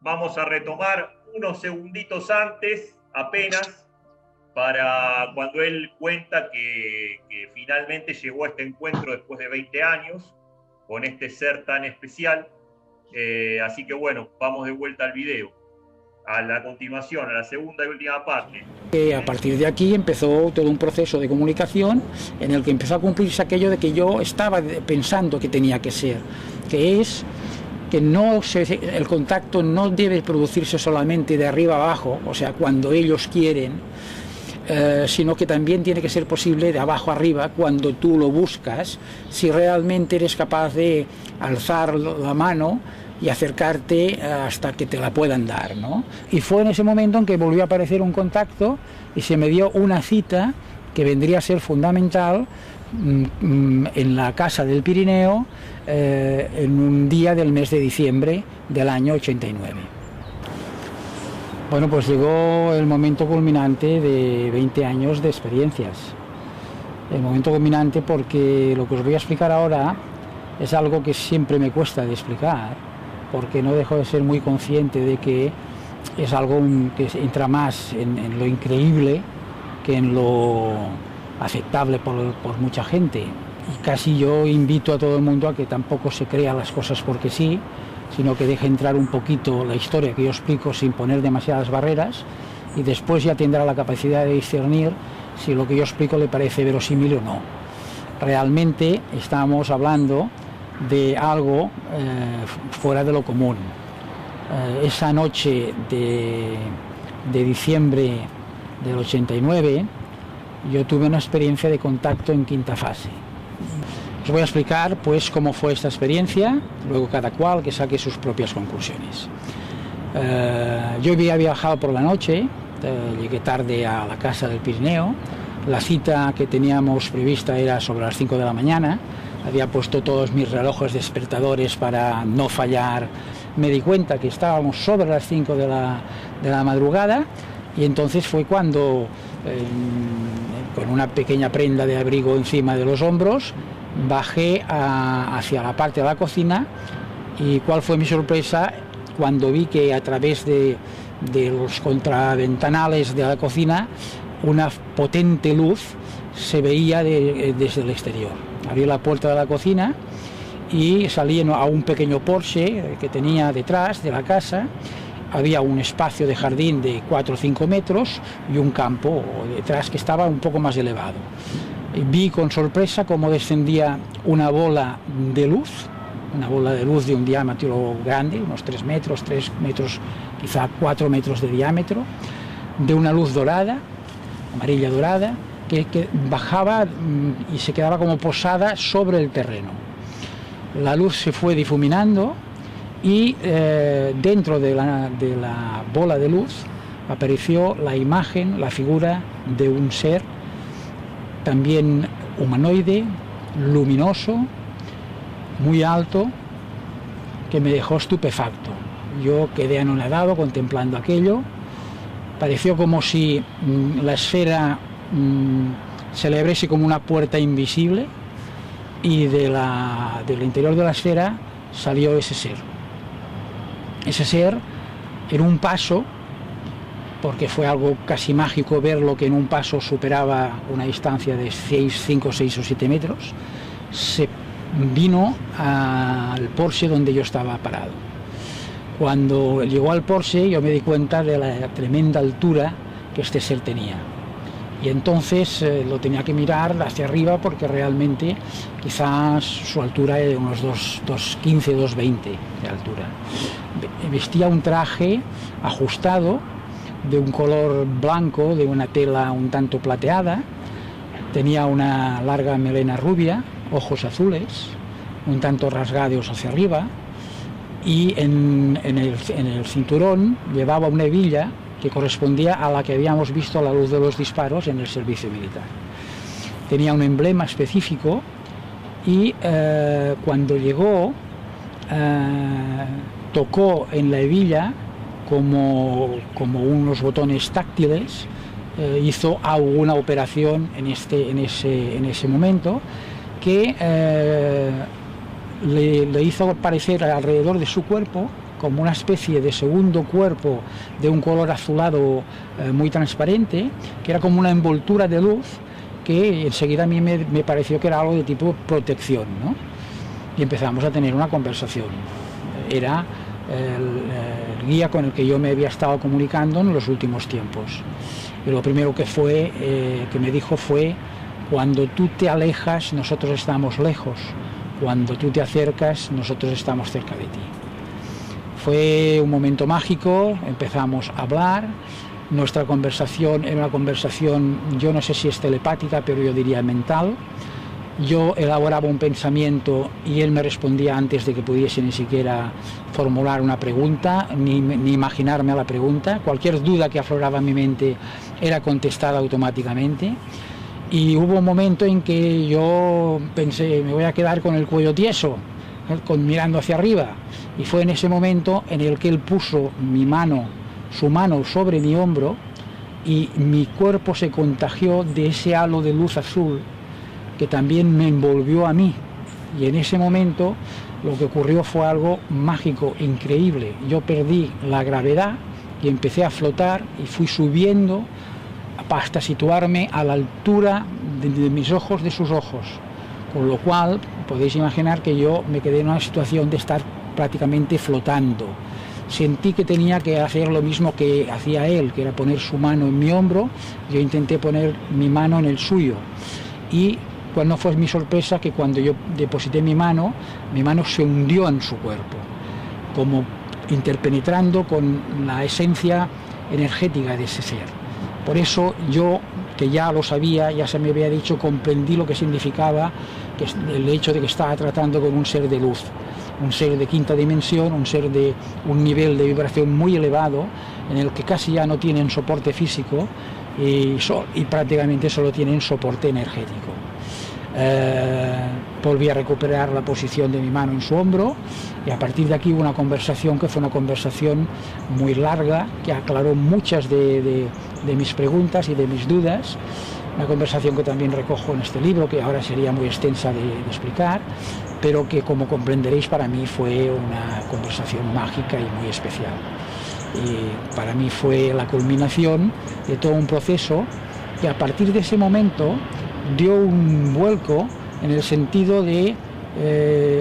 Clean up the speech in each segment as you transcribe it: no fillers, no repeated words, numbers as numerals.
Vamos a retomar unos segunditos antes, apenas, para cuando él cuenta que finalmente llegó a este encuentro después de 20 años con este ser tan especial. Así que bueno, vamos de vuelta al video, a la continuación, a la segunda y última parte. A partir de aquí empezó todo un proceso de comunicación en el que empezó a cumplirse aquello de que yo estaba pensando que tenía que ser, que es que el contacto no debe producirse solamente de arriba abajo, o sea, cuando ellos quieren, sino que también tiene que ser posible de abajo arriba cuando tú lo buscas, si realmente eres capaz de alzar la mano y acercarte hasta que te la puedan dar, ¿no? Y fue en ese momento en que volvió a aparecer un contacto y se me dio una cita que vendría a ser fundamental en la Casa del Pirineo en un día del mes de diciembre del año 89. Bueno, pues llegó el momento culminante de 20 años de experiencias. El momento culminante porque lo que os voy a explicar ahora es algo que siempre me cuesta de explicar, porque no dejo de ser muy consciente de que es algo que entra más en lo increíble que en lo aceptable por mucha gente. Y casi yo invito a todo el mundo a que tampoco se crea las cosas porque sí, sino que deje entrar un poquito la historia que yo explico sin poner demasiadas barreras, y después ya tendrá la capacidad de discernir si lo que yo explico le parece verosímil o no. Realmente estamos hablando de algo fuera de lo común. Esa noche de diciembre del 89 yo tuve una experiencia de contacto en quinta fase. Os voy a explicar pues cómo fue esta experiencia, luego cada cual que saque sus propias conclusiones. Yo había viajado por la noche, llegué tarde a la Casa del Pirineo, la cita que teníamos prevista era sobre las 5 de la mañana, había puesto todos mis relojes despertadores para no fallar, me di cuenta que estábamos sobre las 5 de la madrugada, y entonces fue cuando, con una pequeña prenda de abrigo encima de los hombros, bajé hacia la parte de la cocina, y cuál fue mi sorpresa cuando vi que a través de los contraventanales de la cocina una potente luz se veía desde el exterior. Abrí la puerta de la cocina y salí a un pequeño porche que tenía detrás de la casa. Había un espacio de jardín de 4 o 5 metros y un campo detrás que estaba un poco más elevado. Vi con sorpresa cómo descendía una bola de luz de un diámetro grande, unos 3 metros, quizá 4 metros de diámetro, de una luz dorada, amarilla dorada, que bajaba y se quedaba como posada sobre el terreno. La luz se fue difuminando y dentro de la bola de luz apareció la imagen, la figura de un ser también humanoide, luminoso, muy alto, que me dejó estupefacto. Yo quedé anonadado contemplando aquello. Pareció como si la esfera se le abriese como una puerta invisible, y del interior de la esfera salió ese ser. Ese ser, en un paso, porque fue algo casi mágico verlo, que en un paso superaba una distancia de 5, 6 o 7 metros, se vino al porche donde yo estaba parado. Cuando llegó al porche yo me di cuenta de la tremenda altura que este ser tenía, y entonces lo tenía que mirar hacia arriba porque realmente quizás su altura era de unos 2,15, 2,20 de altura. Vestía un traje ajustado de un color blanco, de una tela un tanto plateada, tenía una larga melena rubia, ojos azules, un tanto rasgados hacia arriba, y en el cinturón llevaba una hebilla que correspondía a la que habíamos visto a la luz de los disparos en el servicio militar. Tenía un emblema específico, y cuando llegó tocó en la hebilla como unos botones táctiles, hizo alguna operación en ese momento que le hizo parecer alrededor de su cuerpo como una especie de segundo cuerpo de un color azulado muy transparente, que era como una envoltura de luz, que enseguida a mí me pareció que era algo de tipo protección, ¿no? Y empezamos a tener una conversación. Era el guía con el que yo me había estado comunicando en los últimos tiempos. Y lo primero que me dijo fue: cuando tú te alejas, nosotros estamos lejos; cuando tú te acercas, nosotros estamos cerca de ti. Fue un momento mágico, empezamos a hablar. Nuestra conversación era una conversación, yo no sé si es telepática, pero yo diría mental. Yo elaboraba un pensamiento y él me respondía antes de que pudiese ni siquiera formular una pregunta, ni imaginarme a la pregunta. Cualquier duda que afloraba en mi mente era contestada automáticamente. Y hubo un momento en que yo pensé: me voy a quedar con el cuello tieso, mirando hacia arriba. Y fue en ese momento en el que él puso su mano sobre mi hombro, y mi cuerpo se contagió de ese halo de luz azul que también me envolvió a mí. Y en ese momento lo que ocurrió fue algo mágico, increíble. Yo perdí la gravedad y empecé a flotar, y fui subiendo hasta situarme a la altura de mis ojos, de sus ojos. Con lo cual podéis imaginar que yo me quedé en una situación de estar prácticamente flotando. Sentí que tenía que hacer lo mismo que hacía él, que era poner su mano en mi hombro. Yo intenté poner mi mano en el suyo. Y cuando fue mi sorpresa que cuando yo deposité mi mano se hundió en su cuerpo, como interpenetrando con la esencia energética de ese ser. Por eso yo, que ya lo sabía, ya se me había dicho, comprendí lo que significaba el hecho de que estaba tratando con un ser de luz, un ser de quinta dimensión, un ser de un nivel de vibración muy elevado, en el que casi ya no tienen soporte físico y prácticamente solo tienen soporte energético. Volví a recuperar la posición de mi mano en su hombro, y a partir de aquí hubo una conversación que fue una conversación muy larga, que aclaró muchas de mis preguntas y de mis dudas. Una conversación que también recojo en este libro, que ahora sería muy extensa de explicar, pero que, como comprenderéis, para mí fue una conversación mágica y muy especial. Y para mí fue la culminación de todo un proceso que a partir de ese momento dio un vuelco en el sentido de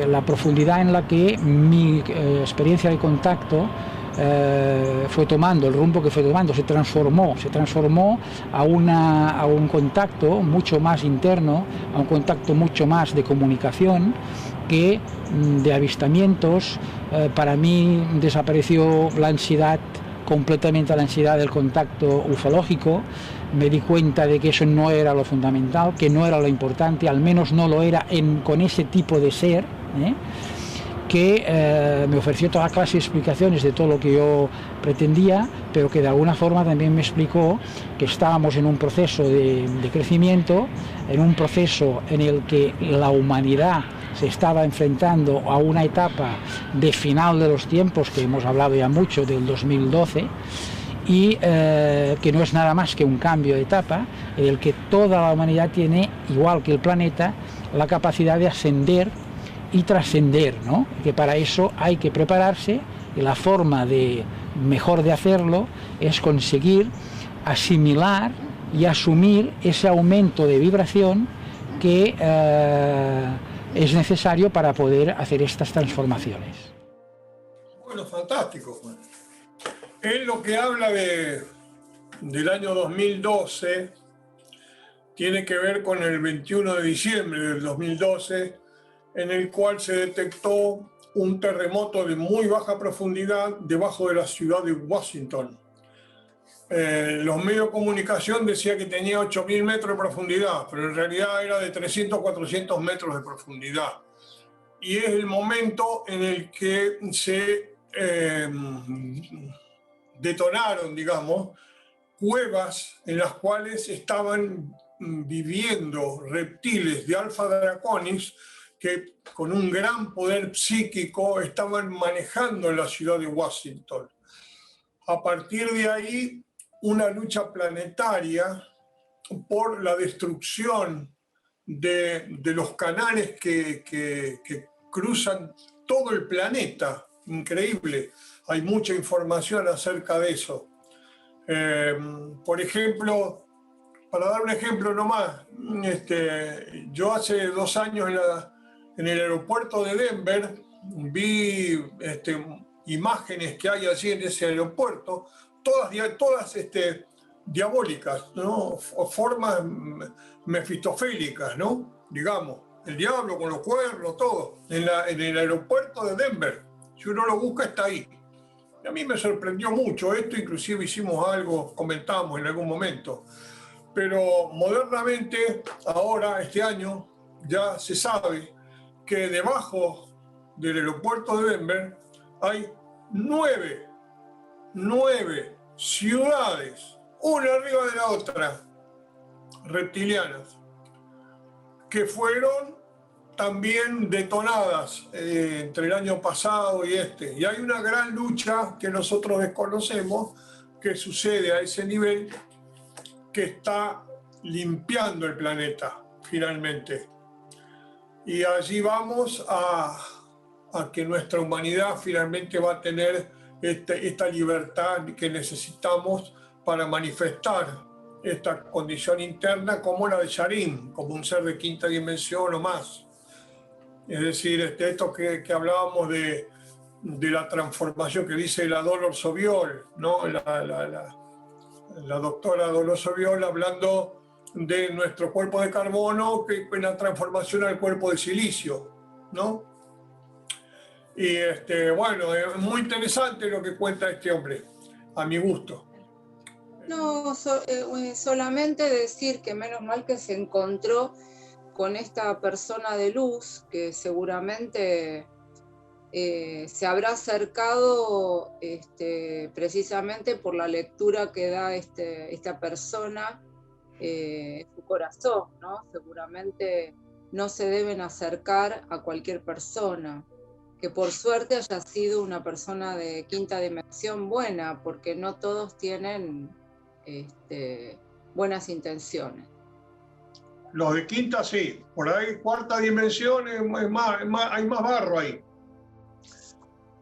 la profundidad en la que mi experiencia de contacto fue tomando, el rumbo que fue tomando, se transformó a un contacto mucho más interno, a un contacto mucho más de comunicación que de avistamientos. Para mí desapareció la ansiedad, completamente la ansiedad del contacto ufológico. Me di cuenta de que eso no era lo fundamental, que no era lo importante, al menos no lo era con ese tipo de ser, que me ofreció toda clase de explicaciones de todo lo que yo pretendía, pero que de alguna forma también me explicó que estábamos en un proceso de crecimiento, en un proceso en el que la humanidad se estaba enfrentando a una etapa de final de los tiempos, que hemos hablado ya mucho del 2012, y que no es nada más que un cambio de etapa en el que toda la humanidad tiene, igual que el planeta, la capacidad de ascender y trascender, ¿no? Que para eso hay que prepararse, y la forma mejor de hacerlo es conseguir asimilar y asumir ese aumento de vibración que es necesario para poder hacer estas transformaciones. Bueno, fantástico, Juan. Él lo que habla del año 2012 tiene que ver con el 21 de diciembre del 2012, en el cual se detectó un terremoto de muy baja profundidad debajo de la ciudad de Washington. Los medios de comunicación decían que tenía 8.000 metros de profundidad, pero en realidad era de 300 o 400 metros de profundidad. Y es el momento en el que se detonaron, digamos, cuevas en las cuales estaban viviendo reptiles de Alpha Draconis que con un gran poder psíquico estaban manejando la ciudad de Washington. A partir de ahí, una lucha planetaria por la destrucción de los canales que cruzan todo el planeta increíble. Hay mucha información acerca de eso. Por ejemplo, para dar un ejemplo nomás, yo hace 2 años en el aeropuerto de Denver vi imágenes que hay allí en ese aeropuerto, todas diabólicas, ¿no? Formas mefistofélicas, ¿no? Digamos, el diablo con los cuernos, todo, en el aeropuerto de Denver. Si uno lo busca, está ahí. Y a mí me sorprendió mucho esto, inclusive hicimos algo, comentamos en algún momento. Pero modernamente, ahora, este año, ya se sabe que debajo del aeropuerto de Denver hay 9 ciudades, una arriba de la otra, reptilianas, que fueron también detonadas entre el año pasado y este. Y hay una gran lucha que nosotros desconocemos que sucede a ese nivel, que está limpiando el planeta finalmente. Y allí vamos a que nuestra humanidad finalmente va a tener esta libertad que necesitamos para manifestar esta condición interna como la de Sharim, como un ser de quinta dimensión o más. Es decir, esto que hablábamos de la transformación que dice la Dolor Sobiol, ¿no? La doctora Dolor Sobiol hablando de nuestro cuerpo de carbono, que en la transformación al cuerpo de silicio, ¿no? Y bueno, es muy interesante lo que cuenta este hombre, a mi gusto. No, solamente decir que menos mal que se encontró con esta persona de luz que seguramente se habrá acercado precisamente por la lectura que da esta persona en su corazón, ¿no? Seguramente no se deben acercar a cualquier persona, que por suerte haya sido una persona de quinta dimensión buena, porque no todos tienen buenas intenciones. Los de quinta sí, por ahí cuarta dimensión hay más barro ahí.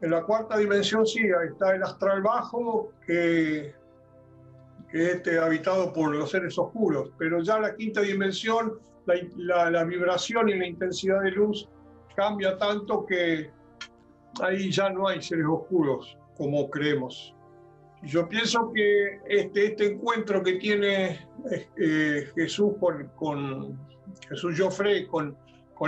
En la cuarta dimensión sí, ahí está el astral bajo que es habitado por los seres oscuros, pero ya la quinta dimensión, la vibración y la intensidad de luz cambia tanto que ahí ya no hay seres oscuros como creemos. Yo pienso que este encuentro que tiene Jesús con Jesús Joffre, con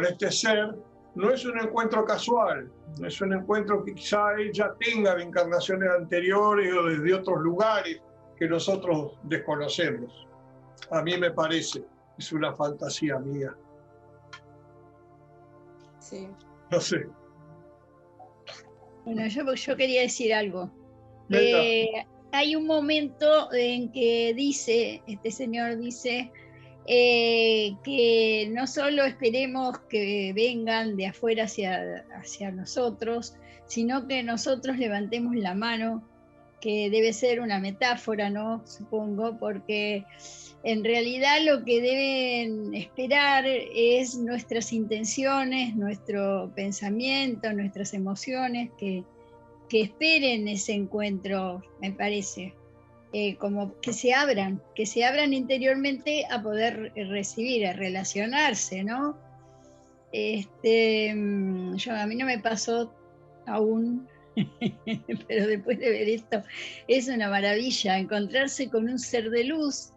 este ser, no es un encuentro casual, no es un encuentro que quizá él ya tenga de encarnaciones anteriores o desde otros lugares que nosotros desconocemos. A mí me parece, es una fantasía mía. Sí. No sé. Bueno, yo quería decir algo. Hay un momento en que este señor dice que no solo esperemos que vengan de afuera hacia nosotros, sino que nosotros levantemos la mano, que debe ser una metáfora, ¿no? Supongo, porque en realidad lo que deben esperar es nuestras intenciones, nuestro pensamiento, nuestras emociones, que esperen ese encuentro, me parece, como que se abran interiormente a poder recibir, a relacionarse, ¿no? A mí no me pasó aún, pero después de ver esto, es una maravilla encontrarse con un ser de luz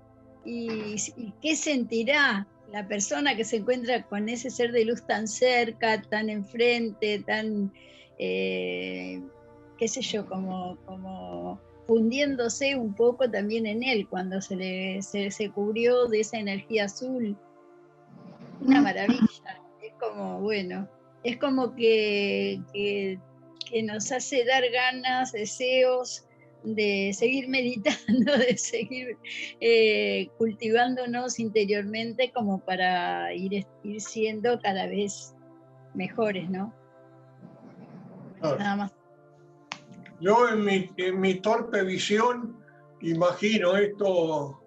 y qué sentirá la persona que se encuentra con ese ser de luz tan cerca, tan enfrente, tan... qué sé yo, como fundiéndose un poco también en él cuando se cubrió de esa energía azul. Una maravilla. Es como, bueno, es como que nos hace dar ganas, deseos de seguir meditando, de seguir cultivándonos interiormente como para ir siendo cada vez mejores, ¿no? Claro. Nada más. Yo en mi torpe visión imagino esto,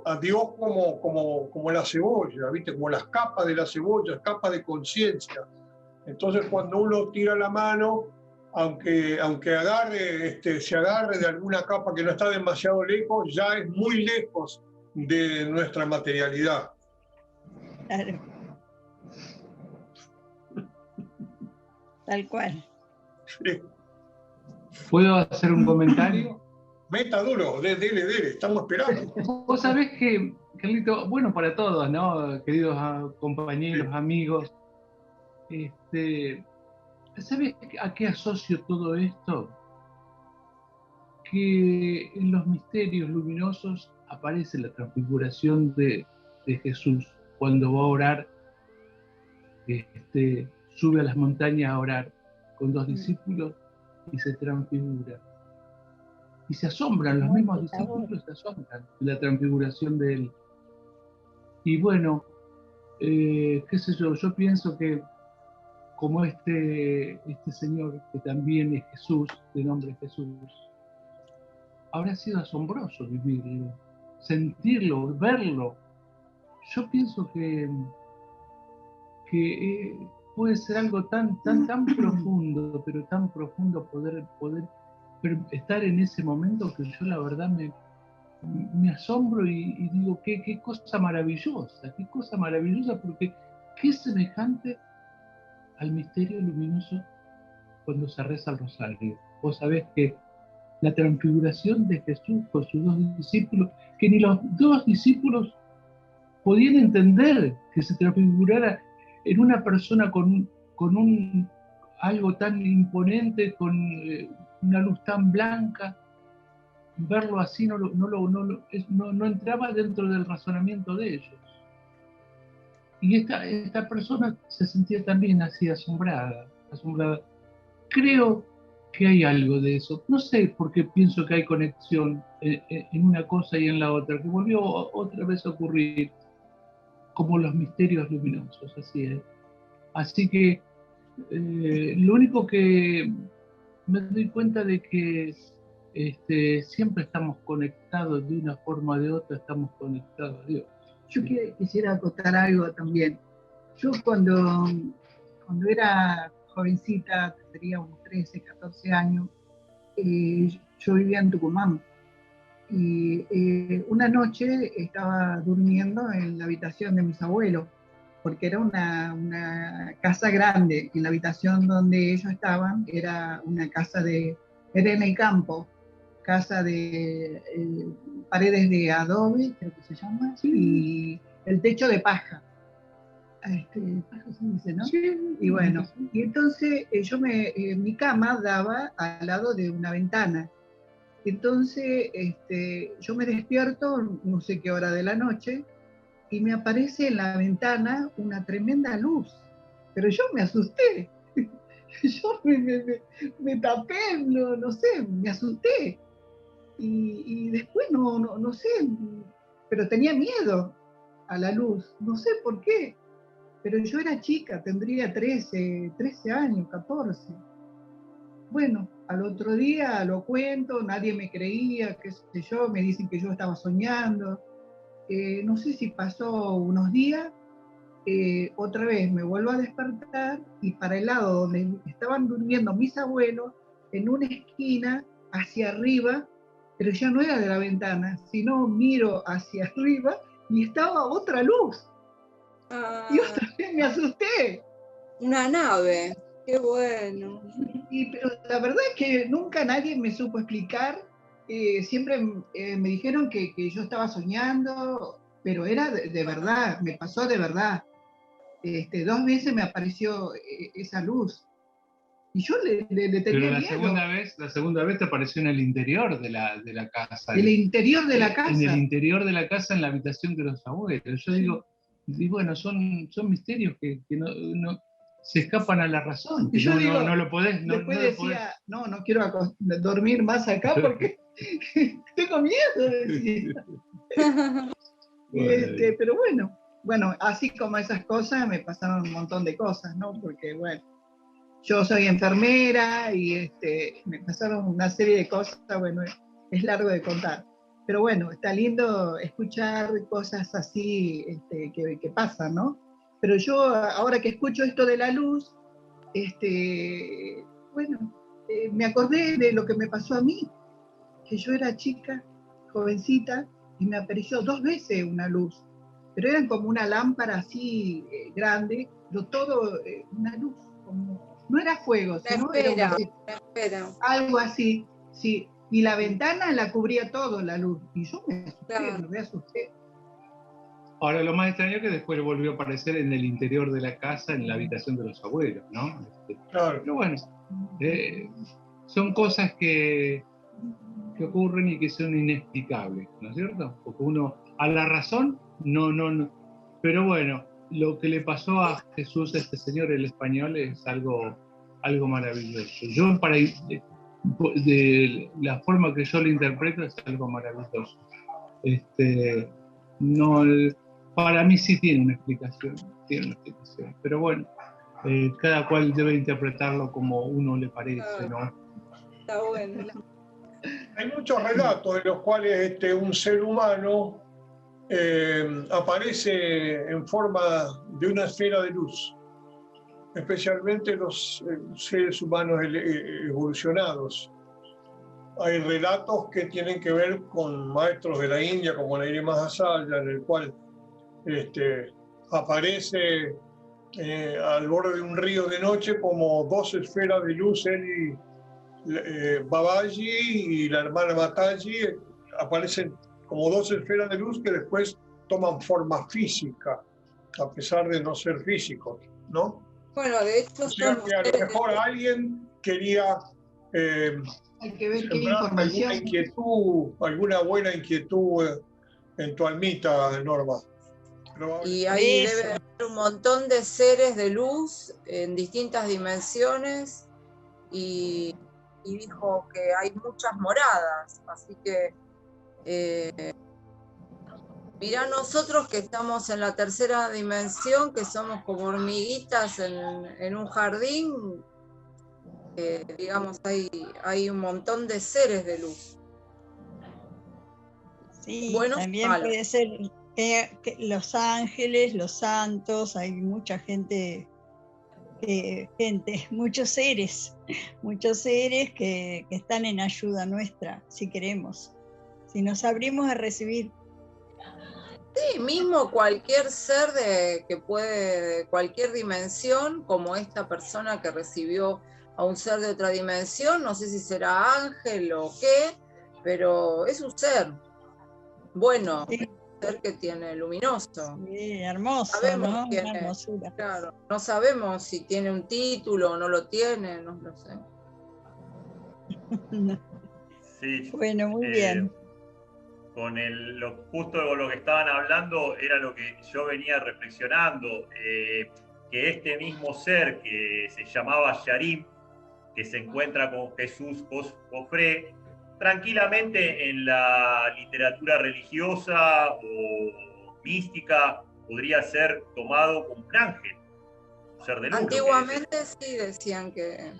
a Dios como la cebolla, ¿viste? Como las capas de la cebolla, capas de conciencia. Entonces cuando uno tira la mano, aunque agarre, se agarre de alguna capa que no está demasiado lejos, ya es muy lejos de nuestra materialidad. Claro. Tal cual. Sí. ¿Puedo hacer un comentario? Meta duro, dele, estamos esperando. Vos sabés que, Carlito, bueno para todos, ¿no? Queridos compañeros, Sí. amigos, ¿sabés a qué asocio todo esto? Que en los misterios luminosos aparece la transfiguración de Jesús cuando va a orar, sube a las montañas a orar con 2 discípulos y se transfigura. Y se asombran, los mismos discípulos se asombran de la transfiguración de él. Y bueno, qué sé yo pienso que como este señor, que también es Jesús, de nombre Jesús, habrá sido asombroso vivirlo, sentirlo, verlo. Yo pienso que puede ser algo tan profundo, pero tan profundo poder estar en ese momento, que yo la verdad me asombro y digo, qué cosa maravillosa, porque qué semejante al misterio luminoso cuando se reza el rosario. Vos sabés que la transfiguración de Jesús con sus 2 discípulos, que ni los 2 discípulos podían entender que se transfigurara en una persona con algo tan imponente, con una luz tan blanca, verlo así no entraba dentro del razonamiento de ellos. Y esta persona se sentía también así asombrada. Creo que hay algo de eso. No sé por qué pienso que hay conexión en una cosa y en la otra, que volvió otra vez a ocurrir, como los misterios luminosos, así es. Así que lo único que me doy cuenta de que siempre estamos conectados de una forma o de otra, estamos conectados a Dios. Yo quisiera acotar algo también. Yo cuando era jovencita, tendría unos 13, 14 años, yo vivía en Tucumán. Y una noche estaba durmiendo en la habitación de mis abuelos, porque era una casa grande. En la habitación donde ellos estaban era una casa era en el campo, casa de paredes de adobe, creo que se llama, y el techo de paja. Paja se dice, ¿no? Sí. Y bueno, y entonces mi cama daba al lado de una ventana. Entonces yo me despierto, no sé qué hora de la noche, y me aparece en la ventana una tremenda luz. Pero yo me asusté. Yo me tapé, no sé, me asusté. Y después no sé, pero tenía miedo a la luz, no sé por qué. Pero yo era chica, tendría 13 años, 14. Bueno, al otro día lo cuento, nadie me creía, qué sé yo, me dicen que yo estaba soñando. No sé si pasó unos días, otra vez me vuelvo a despertar y para el lado donde estaban durmiendo mis abuelos, en una esquina, hacia arriba, pero ya no era de la ventana, sino miro hacia arriba y estaba otra luz. Y otra vez me asusté. Una nave, qué bueno. Pero la verdad es que nunca nadie me supo explicar. Siempre me dijeron que yo estaba soñando, pero era de verdad, me pasó de verdad. 2 veces me apareció esa luz. Y yo le tenía miedo. La segunda vez te apareció en el interior de la casa. ¿El interior de la casa? En el interior de la casa, en la habitación de los abuelos. Yo digo, bueno, son misterios que no se escapan a la razón. Y yo digo, no lo podés. Después decía, no quiero dormir más acá porque tengo miedo, decía. Pero bueno, así como esas cosas, me pasaron un montón de cosas, ¿no? Porque, bueno, yo soy enfermera y me pasaron una serie de cosas, bueno, es largo de contar. Pero bueno, está lindo escuchar cosas así que pasan, ¿no? Pero yo, ahora que escucho esto de la luz, bueno, me acordé de lo que me pasó a mí, que yo era chica, jovencita, y me apareció 2 veces una luz, pero eran como una lámpara así grande, pero todo una luz, como, no era fuego, sino era algo así, sí, y la ventana la cubría todo la luz, y yo me asusté, me asusté. Ahora, lo más extraño es que después volvió a aparecer en el interior de la casa, en la habitación de los abuelos, ¿no? Claro. Pero bueno, son cosas que ocurren y que son inexplicables, ¿no es cierto? Porque uno, a la razón, no. Pero bueno, lo que le pasó a Jesús, este señor, el español, es algo maravilloso. Yo, de la forma que yo lo interpreto, es algo maravilloso. No, para mí sí tiene una explicación, pero bueno, cada cual debe interpretarlo como uno le parece, ¿no? Está bueno. Hay muchos relatos en los cuales un ser humano aparece en forma de una esfera de luz, especialmente los seres humanos evolucionados. Hay relatos que tienen que ver con maestros de la India, como Nairi Mahasaya, en el cual aparece al borde de un río de noche como 2 esferas de luz, él y Babaji y la hermana Mataji, aparecen como 2 esferas de luz que después toman forma física, a pesar de no ser físicos, ¿no? Bueno, de hecho, o sea que a lo mejor alguien quería hay que ver qué información. alguna buena inquietud en tu almita, Norma. Y ahí debe haber un montón de seres de luz en distintas dimensiones y dijo que hay muchas moradas, así que mirá nosotros que estamos en la 3ª dimensión, que somos como hormiguitas en un jardín, digamos, hay un montón de seres de luz. Sí, bueno, también puede ser que los ángeles, los santos, hay mucha gente, muchos seres que están en ayuda nuestra, si queremos, si nos abrimos a recibir. Sí, mismo cualquier ser que puede, de cualquier dimensión, como esta persona que recibió a un ser de otra dimensión, no sé si será ángel o qué, pero es un ser bueno, sí. Es un ser que tiene luminoso. Sí, hermoso, sabemos, ¿no? Una hermosura. Claro, no sabemos si tiene un título o no lo tiene, no lo sé. Sí, bueno, muy bien. Justo con lo que estaban hablando era lo que yo venía reflexionando, que este mismo ser que se llamaba Yarim, que se encuentra con Jesús Jofré, tranquilamente en la literatura religiosa o mística podría ser tomado como un ángel, un ser de luz. Antiguamente sí decían que...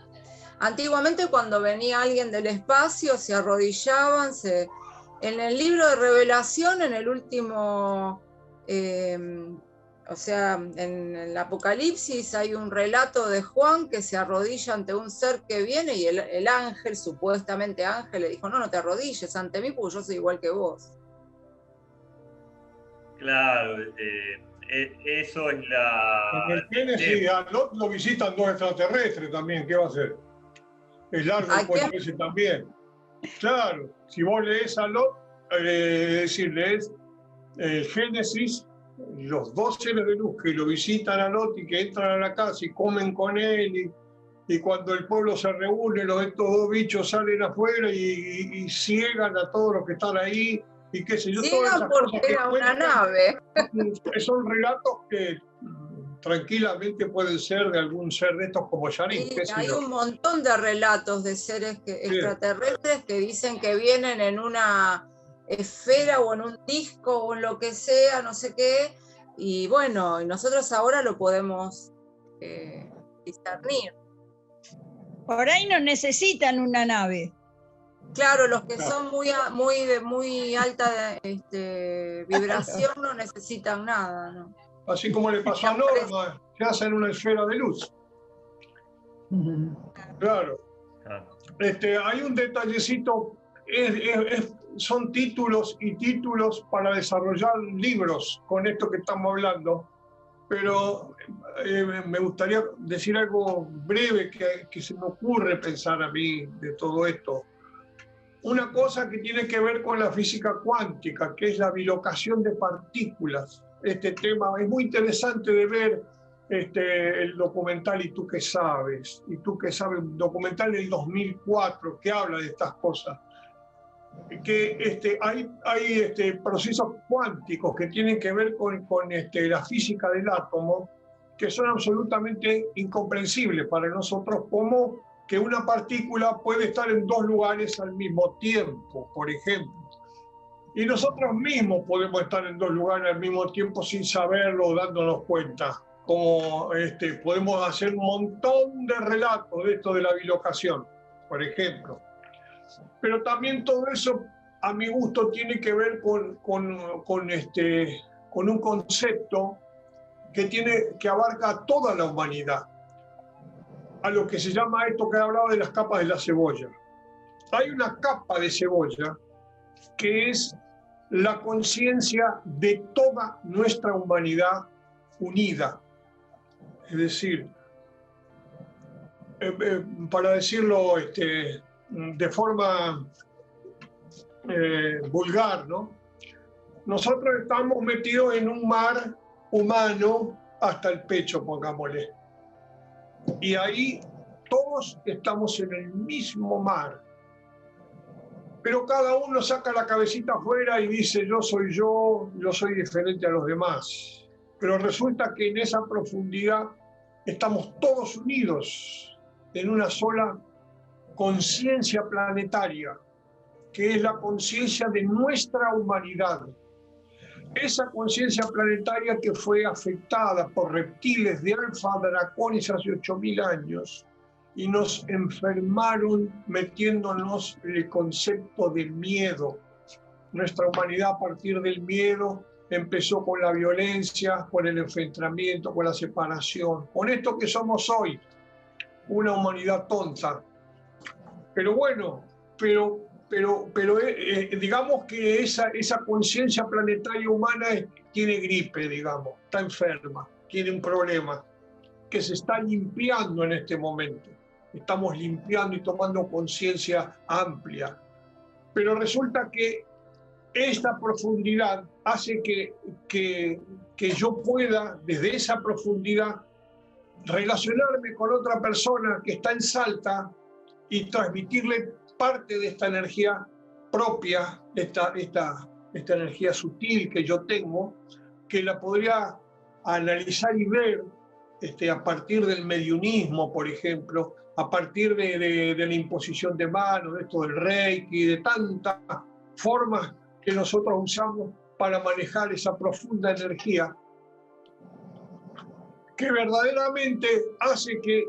Antiguamente cuando venía alguien del espacio se arrodillaban, en el libro de Revelación, en el último, o sea, en el Apocalipsis hay un relato de Juan que se arrodilla ante un ser que viene y el ángel, supuestamente ángel, le dijo, no te arrodilles ante mí porque yo soy igual que vos. Claro, eso es la... En el Génesis a Lot lo visitan 2 extraterrestres también, ¿qué va a hacer? Es largo el cuento ese también. Claro, si vos lees a Lot, lees el Génesis, los 2 seres de luz que lo visitan a Lot y que entran a la casa y comen con él, y cuando el pueblo se reúne, estos 2 bichos salen afuera y ciegan a todos los que están ahí, y qué sé yo. Ciegan porque era una nave. Son relatos que tranquilamente pueden ser de algún ser de estos como Yarim. Sí, hay un montón de relatos de seres extraterrestres que dicen que vienen en una esfera o en un disco o en lo que sea, no sé qué, y bueno, nosotros ahora lo podemos discernir. Por ahí no necesitan una nave. Claro, los que son de muy alta vibración no necesitan nada, ¿no? Así como le pasó a Norma, que hacen una esfera de luz. Claro. hay un detallecito, son títulos y títulos para desarrollar libros con esto que estamos hablando, pero me gustaría decir algo breve que se me ocurre pensar a mí de todo esto. Una cosa que tiene que ver con la física cuántica, que es la bilocación de partículas. Este tema es muy interesante de ver el documental Y tú qué sabes, un documental del 2004 que habla de estas cosas. Que hay procesos cuánticos que tienen que ver con la física del átomo, que son absolutamente incomprensibles para nosotros, como que una partícula puede estar en dos lugares al mismo tiempo, por ejemplo. Y nosotros mismos podemos estar en dos lugares al mismo tiempo sin saberlo o dándonos cuenta. Como podemos hacer un montón de relatos de esto de la bilocación, por ejemplo. Pero también todo eso, a mi gusto, tiene que ver con un concepto que abarca a toda la humanidad, a lo que se llama esto que hablaba de las capas de la cebolla. Hay una capa de cebolla que es la conciencia de toda nuestra humanidad unida. Es decir, para decirlo de forma vulgar, ¿no? Nosotros estamos metidos en un mar humano hasta el pecho, pongámosle. Y ahí todos estamos en el mismo mar. Pero cada uno saca la cabecita afuera y dice, yo soy diferente a los demás. Pero resulta que en esa profundidad estamos todos unidos en una sola conciencia planetaria, que es la conciencia de nuestra humanidad. Esa conciencia planetaria que fue afectada por reptiles de Alfa Draconis hace 8.000 años y nos enfermaron metiéndonos el concepto del miedo. Nuestra humanidad a partir del miedo empezó con la violencia, con el enfrentamiento, con la separación, con esto que somos hoy, una humanidad tonta. Pero bueno, digamos que esa conciencia planetaria humana tiene gripe, digamos, está enferma, tiene un problema que se está limpiando en este momento. Estamos limpiando y tomando conciencia amplia. Pero resulta que esta profundidad hace que yo pueda, desde esa profundidad, relacionarme con otra persona que está en Salta y transmitirle parte de esta energía propia, esta energía sutil que yo tengo, que la podría analizar y ver a partir del mediunismo, por ejemplo, a partir de la imposición de manos, de esto del Reiki, de tantas formas que nosotros usamos para manejar esa profunda energía, que verdaderamente hace que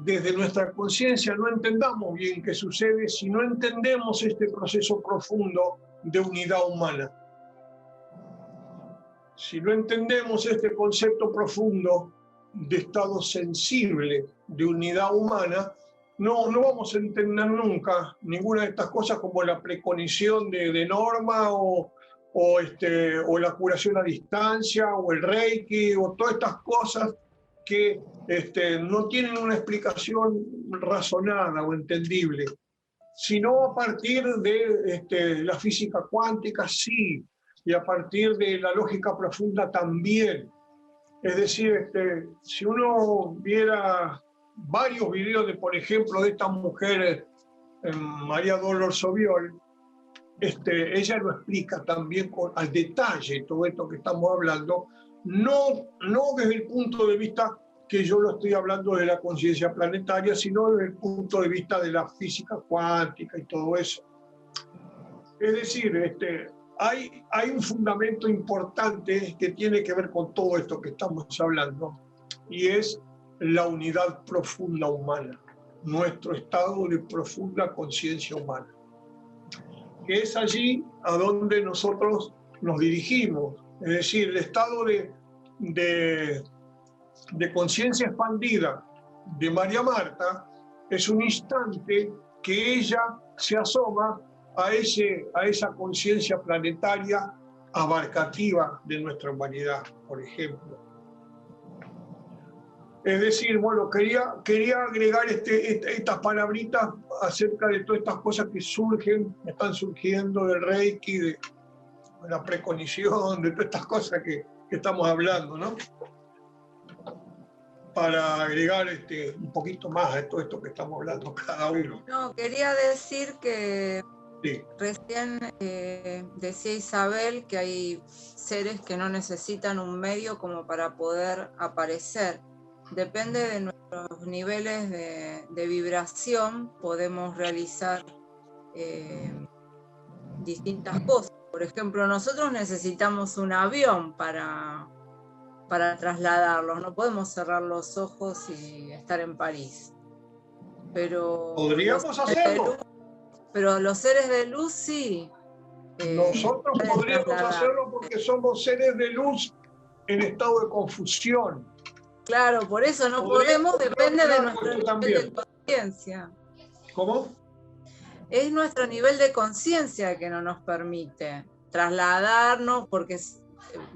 desde nuestra conciencia no entendamos bien qué sucede si no entendemos este proceso profundo de unidad humana. Si no entendemos este concepto profundo de estado sensible de unidad humana, no vamos a entender nunca ninguna de estas cosas, como la precognición de Norma o la curación a distancia o el Reiki o todas estas cosas que no tienen una explicación razonada o entendible, sino a partir de la física cuántica, sí, y a partir de la lógica profunda también. Es decir, si uno viera varios videos por ejemplo, de esta mujer, María Dolores Obiol, ella lo explica también al detalle todo esto que estamos hablando, no desde el punto de vista que yo lo estoy hablando de la conciencia planetaria, sino desde el punto de vista de la física cuántica y todo eso. Es decir, hay un fundamento importante que tiene que ver con todo esto que estamos hablando, y es la unidad profunda humana, nuestro estado de profunda conciencia humana, que es allí a donde nosotros nos dirigimos. Es decir, el estado de conciencia expandida de María Marta es un instante que ella se asoma a esa conciencia planetaria abarcativa de nuestra humanidad, por ejemplo. Es decir, bueno, quería agregar estas palabritas acerca de todas estas cosas que están surgiendo del Reiki, de la precognición, de todas estas cosas que estamos hablando, ¿no? Para agregar un poquito más a todo esto que estamos hablando cada uno. No, quería decir que Sí. recién decía Isabel que hay seres que no necesitan un medio como para poder aparecer. Depende de nuestros niveles de vibración, podemos realizar distintas cosas. Por ejemplo, nosotros necesitamos un avión para trasladarlos, no podemos cerrar los ojos y estar en París. Pero podríamos hacerlo. Pero los seres de luz sí. Nosotros podríamos hacerlo porque somos seres de luz en estado de confusión. Claro, por eso no podemos, depende de nuestro nivel de conciencia. ¿Cómo? Es nuestro nivel de conciencia que no nos permite trasladarnos porque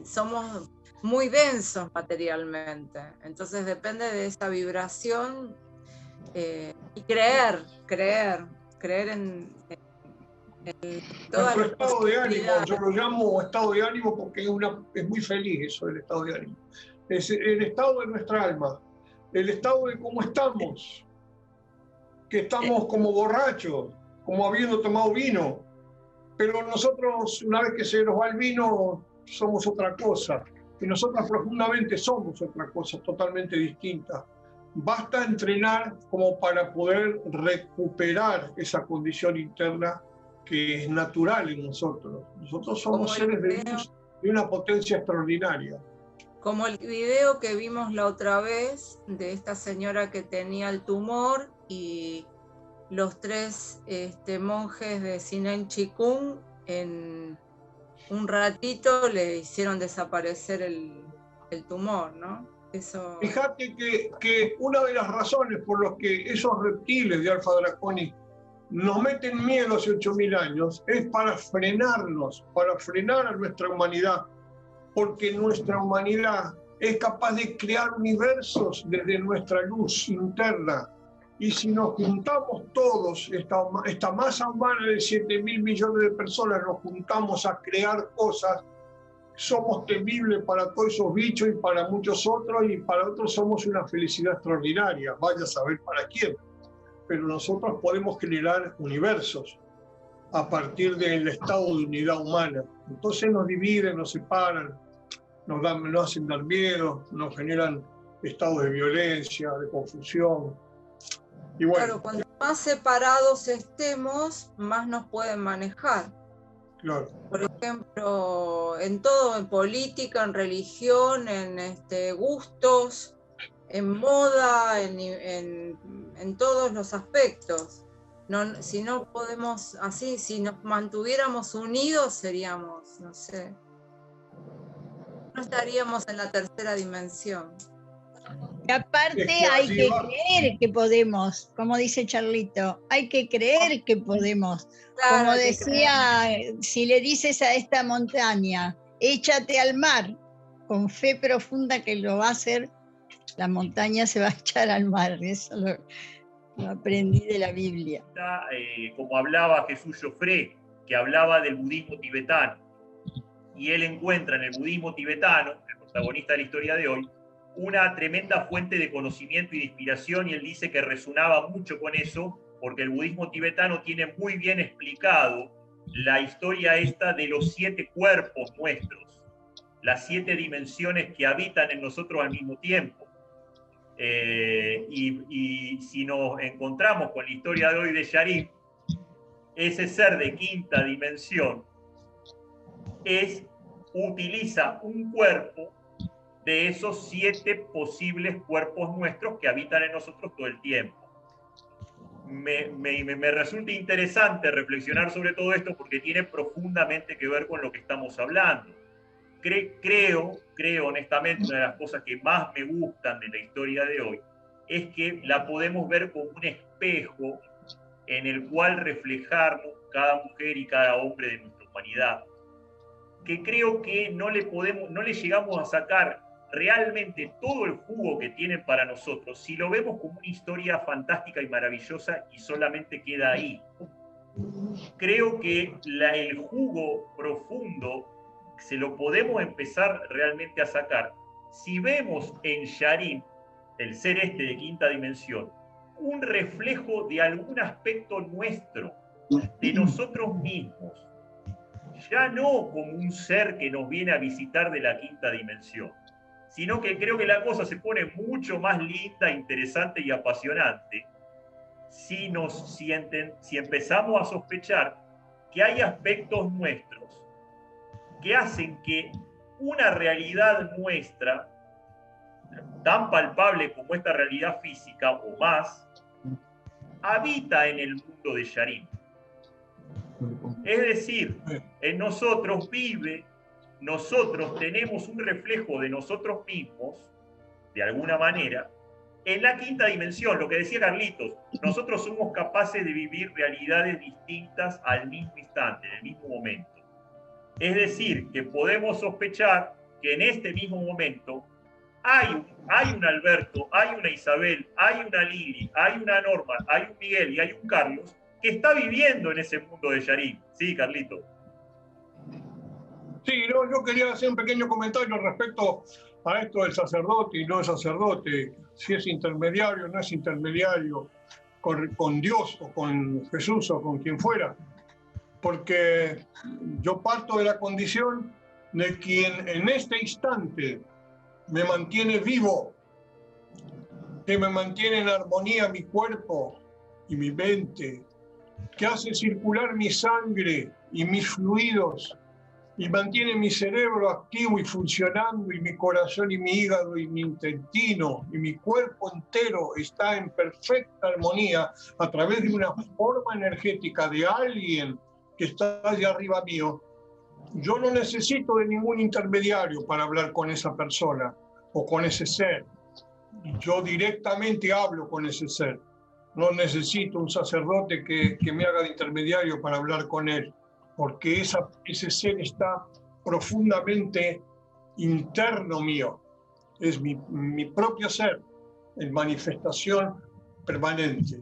somos muy densos materialmente. Entonces depende de esa vibración y creer en todas nuestro las estado de ánimo, posibilidades. yo lo llamo estado de ánimo porque es muy feliz eso, el estado de ánimo. Es el estado de nuestra alma, el estado de cómo estamos, que estamos como borrachos, como habiendo tomado vino, pero nosotros una vez que se nos va el vino somos otra cosa, y nosotros profundamente somos otra cosa totalmente distinta. Basta entrenar como para poder recuperar esa condición interna que es natural en nosotros. Nosotros somos seres de luz de una potencia extraordinaria. Como el video que vimos la otra vez de esta señora que tenía el tumor y los 3 monjes de Sinen Chikung en un ratito le hicieron desaparecer el tumor, ¿no? Eso... Fíjate que una de las razones por las que esos reptiles de Alpha Draconis nos meten miedo hace 8.000 años es para frenarnos, para frenar a nuestra humanidad, porque nuestra humanidad es capaz de crear universos desde nuestra luz interna. Y si nos juntamos todos, esta masa humana de 7.000 millones de personas, nos juntamos a crear cosas, somos temibles para todos esos bichos y para muchos otros, y para otros somos una felicidad extraordinaria, vaya a saber para quién. Pero nosotros podemos generar universos a partir del estado de unidad humana. Entonces nos dividen, nos separan, nos hacen dar miedo, nos generan estados de violencia, de confusión. Y bueno, claro, cuanto más separados estemos, más nos pueden manejar. Claro. Por ejemplo, en todo, en política, en religión, en gustos, en moda, en todos los aspectos. No, si no podemos así, si nos mantuviéramos unidos, seríamos, no sé, no estaríamos en la tercera dimensión. Y aparte hay que creer que podemos, como dice Charlito, hay que creer que podemos. Claro, como decía, si le dices a esta montaña, échate al mar, con fe profunda que lo va a hacer, la montaña se va a echar al mar. Eso lo aprendí de la Biblia. Como hablaba Jesús Joffre, que hablaba del budismo tibetano, y él encuentra en el budismo tibetano, el protagonista de la historia de hoy, una tremenda fuente de conocimiento y de inspiración, y él dice que resonaba mucho con eso, porque el budismo tibetano tiene muy bien explicado la historia esta de los 7 cuerpos nuestros, las 7 dimensiones que habitan en nosotros al mismo tiempo. Y si nos encontramos con la historia de hoy de Sharif, ese ser de 5ª dimensión utiliza un cuerpo de esos 7 posibles cuerpos nuestros que habitan en nosotros todo el tiempo. Me resulta interesante reflexionar sobre todo esto porque tiene profundamente que ver con lo que estamos hablando. Creo honestamente, una de las cosas que más me gustan de la historia de hoy es que la podemos ver como un espejo en el cual reflejarnos cada mujer y cada hombre de nuestra humanidad, que creo que no le llegamos a sacar realmente todo el jugo que tienen para nosotros si lo vemos como una historia fantástica y maravillosa y solamente queda ahí. Creo que el jugo profundo se lo podemos empezar realmente a sacar si vemos en Yarim, el ser este de quinta dimensión, un reflejo de algún aspecto nuestro, de nosotros mismos, ya no como un ser que nos viene a visitar de la quinta dimensión, sino que creo que la cosa se pone mucho más linda, interesante y apasionante si empezamos a sospechar que hay aspectos nuestros que hacen que una realidad nuestra, tan palpable como esta realidad física o más, habita en el mundo de Yarim. Es decir, en nosotros vive, nosotros tenemos un reflejo de nosotros mismos, de alguna manera, en la quinta dimensión. Lo que decía Carlitos, nosotros somos capaces de vivir realidades distintas al mismo instante, en el mismo momento. Es decir, que podemos sospechar que en este mismo momento hay un Alberto, hay una Isabel, hay una Lili, hay una Norma, hay un Miguel y hay un Carlos que está viviendo en ese mundo de Yarim. Sí, Carlito. Sí, no, yo quería hacer un pequeño comentario respecto a esto del sacerdote y no el sacerdote, si es intermediario o no es intermediario con Dios o con Jesús o con quien fuera, porque yo parto de la condición de quien en este instante me mantiene vivo, que me mantiene en armonía mi cuerpo y mi mente, que hace circular mi sangre y mis fluidos, y mantiene mi cerebro activo y funcionando, y mi corazón y mi hígado y mi intestino y mi cuerpo entero está en perfecta armonía a través de una forma energética de alguien que está allá arriba mío. Yo no necesito de ningún intermediario para hablar con esa persona o con ese ser. Yo directamente hablo con ese ser. No necesito un sacerdote que me haga de intermediario para hablar con él, porque ese ser está profundamente interno mío. Es mi propio ser en manifestación permanente.